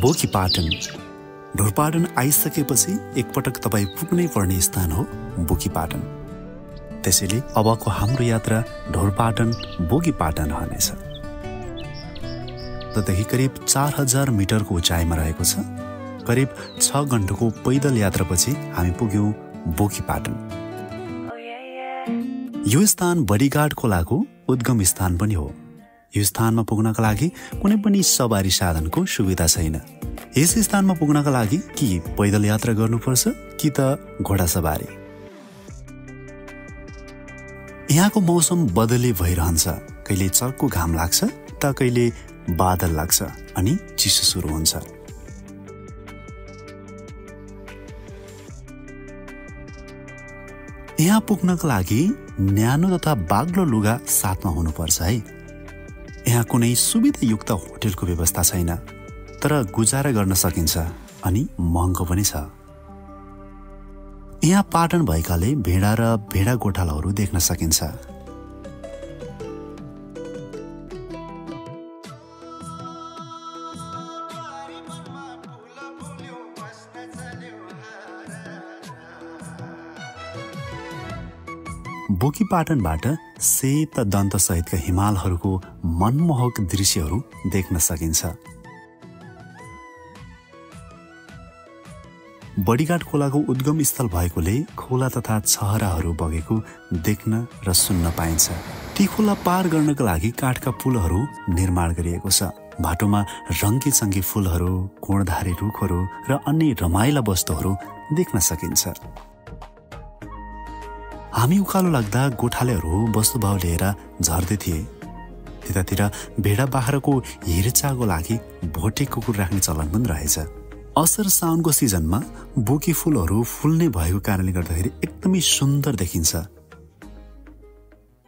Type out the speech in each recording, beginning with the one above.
बोकीपाटन ढोरपाटन आइसकेपछि एकपटक तपाईँ पुग्नै पर्ने स्थान हो बोकीपाटन। त्यसैले अबको हाम्रो यात्रा ढोरपाटन बोकीपाटन रहनेछ। तदेखि करिब 4000 मिटरको उचाइमा रहेको छ। करिब 6 घण्टाको पैदल यात्रापछि हामी पुग्यौं बोकीपाटन। यो स्थान बडीघाट खोलाको उद्गम स्थान पनि हो। यो स्थानमा पुग्नका लागि कुनै पनि सवारी साधनको सुविधा छैन। यस स्थानमा पुग्नका लागि कि पैदल यात्रा गर्नुपर्छ कि त घोडा सवारी। यहाँको मौसम बदली भइरहन्छ। कहिले चर्को घाम लाग्छ त कहिले बादल लाग्छ अनि चिसो सुरु हुन्छ। यहाँ पुग्नका लागि न्यानो तथा बाग्लो लुगा साथमा हुनुपर्छ है। यहाँ कुनै सुविधायुक्त होटलको व्यवस्था छैन, तर गुजारा गर्न सकिन्छ अनि महँगो पनि छ। यहाँ पाटन भएकाले भेडा र भेडा गोठालाहरू देख्न सकिन्छ। बोकीपाटनबाट सेत दन्त सहितका हिमालहरूको मनमोहक दृश्यहरू देख्न सकिन्छ। बडीघाट खोलाको उद्गम स्थल भएकोले खोला तथा छहराहरू बगेको देख्न र सुन्न पाइन्छ। ती खोला पार गर्नका लागि काठका पुलहरू निर्माण गरिएको छ। बाटोमा रङ्गीचङ्गी फूलहरू, कोणधारी रुखहरू र अन्य रमाइला वस्तुहरू देख्न सकिन्छ। हामी उकालो लाग्दा गोठालेहरू वस्तुभाव लिएर झर्दै थिए। त्यतातिर भेडा बाख्राको हेरचाहको लागि भोटे कुकुर राख्ने चलन पनि रहेछ। असर साउनको सिजनमा बोकी फूलहरू फुल्ने भएको कारणले गर्दाखेरि एकदमै सुन्दर देखिन्छ।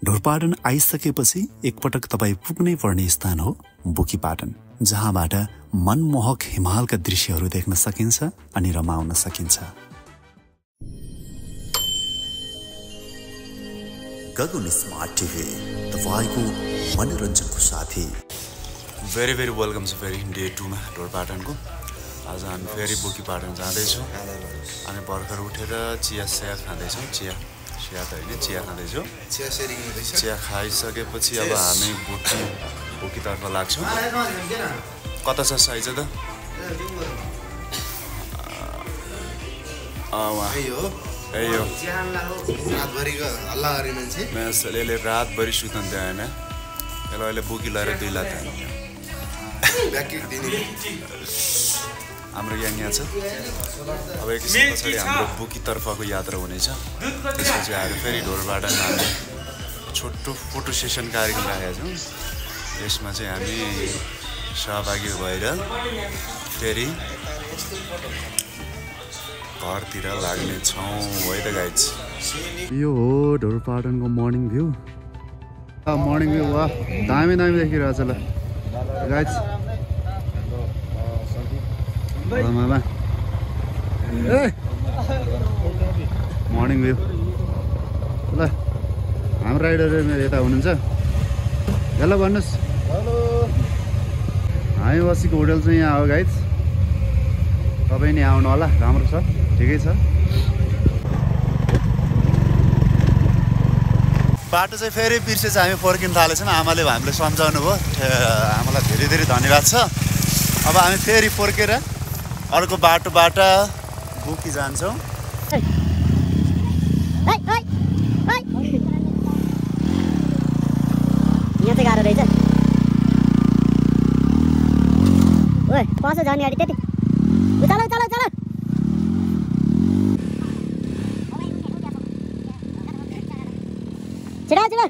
ढोरपाटन आइसकेपछि एकपटक तपाईँ पुग्नै पर्ने स्थान हो बोकीपाटन, जहाँबाट मनमोहक हिमालका दृश्यहरू देख्न सकिन्छ अनि रमाउन सकिन्छ। गगन स्मार्ट टिभी तपाईको मनोरञ्जनको साथी। भेरी वेलकम छ फेरि डे 2 मा ढोरपाटनको। आज हामी फेरि बोकीपाटन जाँदैछौँ अनि भर्खर उठेर चिया खाँदैछौँ। चिया त होइन, चिया खाँदैछौँ। चिया खाइसकेपछि अब हामी बोकीतर्फ लाग्छौँ। कता छ साइज त? यसले रातभरि सुत्न दिएन। यसलाई अहिले बोकी लगाएर 2 लाख हाम्रो यहाँ छ। अब एकछिन पछाडि हाम्रो बोकीतर्फको यात्रा हुनेछ। त्यसपछि आएर फेरि ढोरपाटनमा हामी छोटो फोटो सेसन कार्यक्रम राखेका छौँ। यसमा चाहिँ हामी सहभागी भएर फेरि घरतिर लाग्ने छौँ है त गाइज। यो हो ढोरपाटनको मर्निङ भ्यू। मर्निङ भ्यू वाह, दामी देखिरहेछ ल गाइज। मामा मर्निङ भ्यू ल। हाम्रो राइडर यता हुनुहुन्छ। हेलो भन्नुहोस्। हामी बसेको होटल चाहिँ यहाँ हो गाइज। तपाईँ नि आउनु होला, राम्रो छ, ठिकै छ। बाटो चाहिँ फेरि बिर्सेछ। हामी फर्किन थालेछौँ। आमाले हामीलाई सम्झाउनु भयो। आमालाई धेरै धन्यवाद छ। अब हामी फेरि फर्केर अर्को बाटोबाट बोकी जान्छौँ। यहाँ चाहिँ गाह्रो रहेछ। ओए पस जाने अगाडि त्यति चल छिरा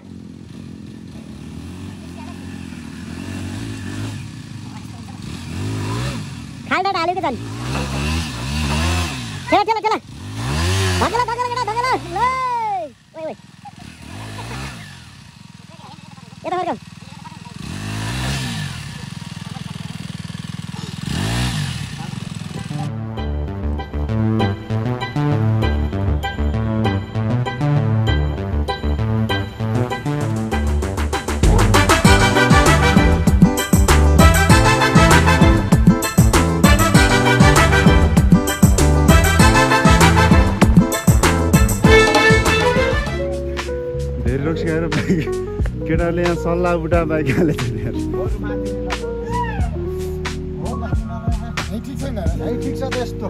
खाल्दा ढालेको छन्। चला धगला ल। ओइ यता फर्क। केटाले यहाँ सल्लाह बुटा बाइक हालेछ नि यार ठिक छैन ठिक छ त्यस्तो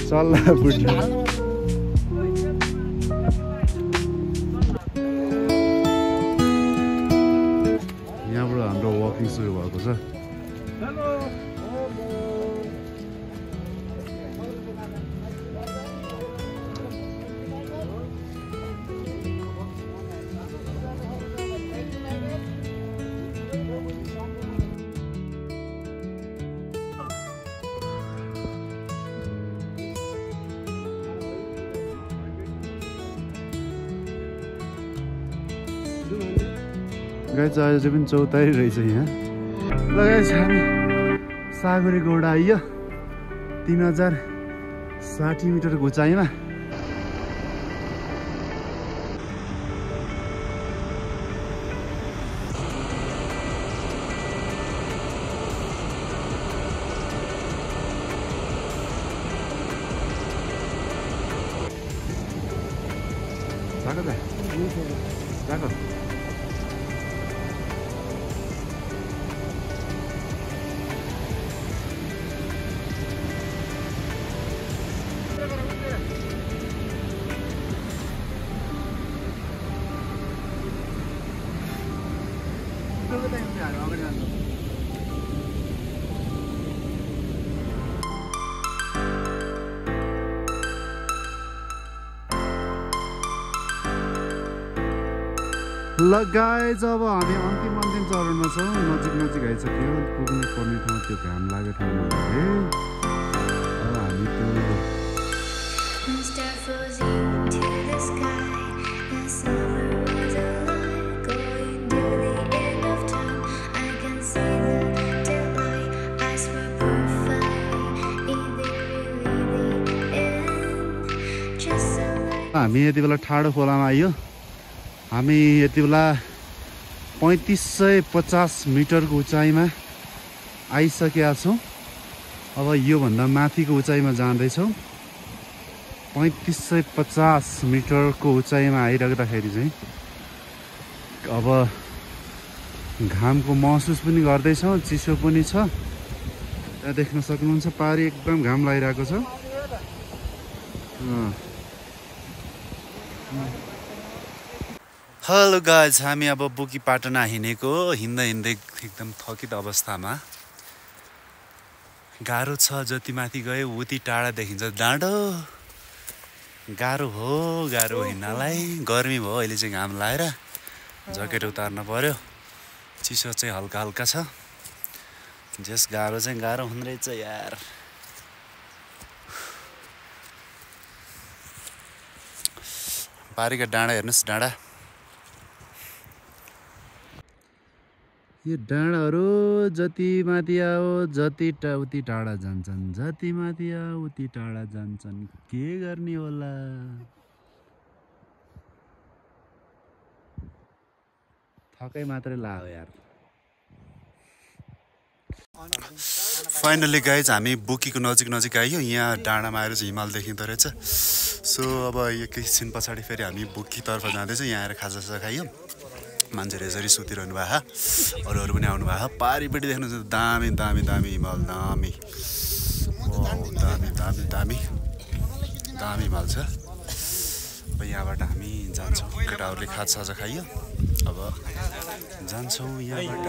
सल्लाह बुटा यहाँबाट हाम्रो वकिङ सुरु भएको छ गाइस आज चाहिँ पनि चौतारी रहेछ यहाँ ल गाइस हामी सागुरे गौडा आइयो 3060 मिटरको उचाइमा ल गाइस अब हामी अन्तिम चरणमा छौँ नजिक आइसक्यो पुग्नु पर्ने ठाउँ त्यो घाम लागेको ठाउँमा गए अब हामी हामी यति बेला ठाडो खोलामा आइयो हामी यति बेला 3550 मिटरको उचाइमा आइसकेका छौँ अब योभन्दा माथिको उचाइमा जाँदैछौँ 3550 मिटरको उचाइमा आइराख्दाखेरि चाहिँ अब घामको महसुस पनि गर्दैछौँ चिसो पनि छ त्यहाँ देख्न सक्नुहुन्छ पारी एकदम घाम लागिरहेको छ हेलो गाइज हामी अब बुकी पाटना हिँडेको हिँड्दै एकदम थकित अवस्थामा गाह्रो छ जति माथि गयो उति टाढा देखिन्छ डाँडो गाह्रो हिँड्नलाई गर्मी भयो अहिले चाहिँ घाम लाएर ज्याकेट उतार्न पर्यो चिसो चाहिँ हल्का हल्का छ जस गाह्रो चाहिँ गाह्रो हुँदो रहेछ यार पारीका डाँडा हेर्नुहोस् डाँडा यो डाँडाहरू जति माथि आओ जति उति टाढा जान्छन् जति माथि आओ उति टाढा जान्छन् के गर्ने होला थकै मात्रै लाग्यो यार फाइनली गाइज हामी बुकीको नजिक आइयो यहाँ डाँडामा आएर चाहिँ हिमाल देखिँदो रहेछ सो अब एकैछिन पछाडि फेरि हामी बुकीतर्फ जाँदैछौँ यहाँ आएर खाजासाजा खाइयो मान्छेहरू यसरी सुतिरहनु भएको अरूहरू पनि आउनु भएको पारिपट्टि देख्नुहुन्छ दामी हिमाल दामी हिमाल छ अब यहाँबाट हामी जान्छौँ केटाहरूले खाजासाजा खाइयो अब जान्छौँ यहाँबाट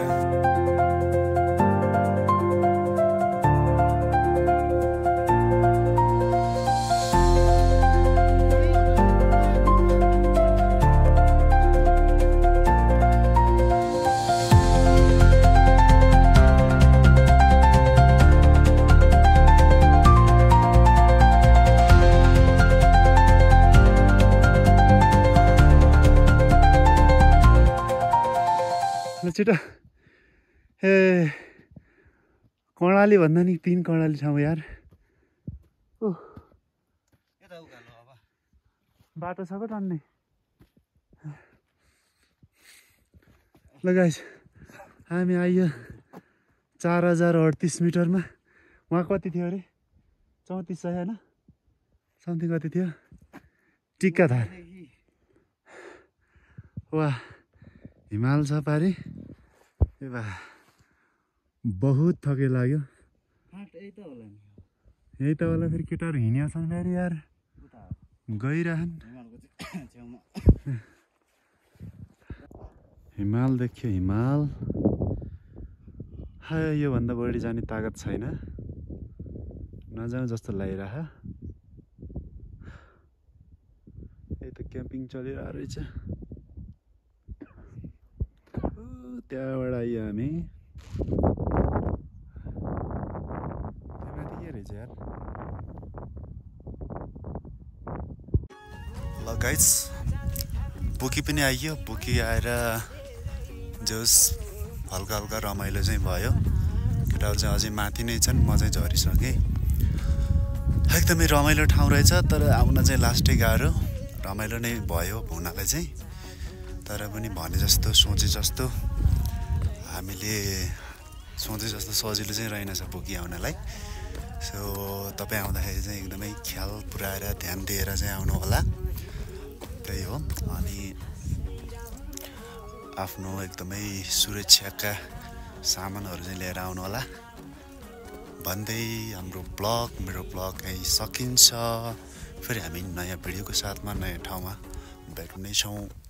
छिटो ए कर्णाली भन्दा नि 3 कर्णाली ठाउँ यार बाटो छ पो टन्ने ल गाइस हामी आइयो 4038 मिटरमा वहाँ कति थियो अरे 3400 होइन समथिङ कति थियो टिक्काधार वाह हिमाल सफारी ए बा बहुत थके लाग्यो यही त होला फेरि केटाहरू हिँड्या छन् फेरि यार गइरहन् हिमाल देखियो हिमाल योभन्दा बढी जाने तागत छैन नजाउँ जस्तो लागिरह यही त क्याम्पिङ चलिरहेको रहेछ त्यहाँबाट आइयो हामी के रहेछ यार ल गाइज बुकी पनि आइयो बुकी आएर जोस् हल्का हल्का रमाइलो चाहिँ भयो केटाहरू चाहिँ अझै माथि नै छन् म चाहिँ झरिसकेँ एकदमै रमाइलो ठाउँ रहेछ तर आउन चाहिँ लास्टै गाह्रो रमाइलो नै भयो हुनलाई चाहिँ तर पनि भने जस्तो सोचे जस्तो हामीले सोचे जस्तो सजिलो चाहिँ रहेनछ बुकी आउनलाई सो तपाईँ आउँदाखेरि चाहिँ एकदमै ख्याल पुऱ्याएर ध्यान दिएर चाहिँ आउनु होला त्यही हो अनि आफ्नो एकदमै सुरक्षाका सामानहरू चाहिँ लिएर आउनु होला भन्दै हाम्रो मेरो ब्लग यही सकिन्छ फेरि हामी नयाँ भिडियोको साथमा नयाँ ठाउँमा भेट्नेछौँ